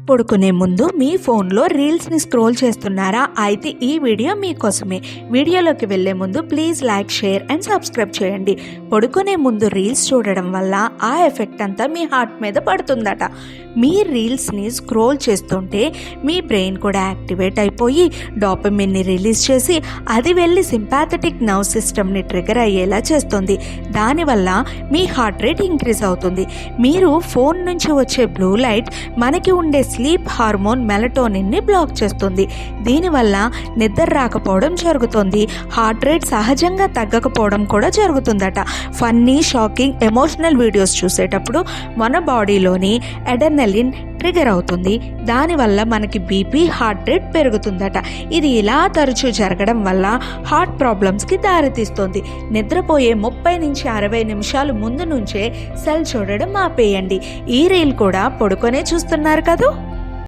పడుకునే ముందు మీ ఫోన్లో రీల్స్ని స్క్రోల్ చేస్తున్నారా? అయితే ఈ వీడియో మీకోసమే. వీడియోలోకి వెళ్ళే ముందు please like, share and subscribe చేయండి. పడుకునే ముందు రీల్స్ చూడడం వల్ల ఆ ఎఫెక్ట్ అంతా మీ హార్ట్ మీద పడుతుందట. మీ రీల్స్ని స్క్రోల్ చేస్తుంటే మీ బ్రెయిన్ కూడా యాక్టివేట్ అయిపోయి డోపమిన్ని రిలీజ్ చేసి అది వెళ్ళి సింపాథెటిక్ నర్వ్ సిస్టమ్ని ట్రిగర్ అయ్యేలా చేస్తుంది. దానివల్ల మీ హార్ట్ రేట్ ఇంక్రీజ్ అవుతుంది. మీరు ఫోన్ నుంచి వచ్చే బ్లూ లైట్ మనకి ఉండే స్లీప్ హార్మోన్ మెలటోనిన్ని బ్లాక్ చేస్తుంది. దీనివల్ల నిద్ర రాకపోవడం జరుగుతుంది. హార్ట్ రేట్ సహజంగా తగ్గకపోవడం కూడా జరుగుతుందట. ఫన్నీ, షాకింగ్, ఎమోషనల్ వీడియోస్ చూసేటప్పుడు మన బాడీలోని అడ్రెనలిన్ ట్రిగర్ అవుతుంది. దానివల్ల మనకి బీపీ, హార్ట్ రేట్ పెరుగుతుందట. ఇది ఇలా తరచూ జరగడం వల్ల హార్ట్ ప్రాబ్లమ్స్కి దారితీస్తుంది. నిద్రపోయే 30 నుంచి 60 నిమిషాలు ముందు నుంచే సెల్ చూడడం ఆపేయండి. ఈ రీల్ కూడా పడుకొనే చూస్తున్నారు కదూ.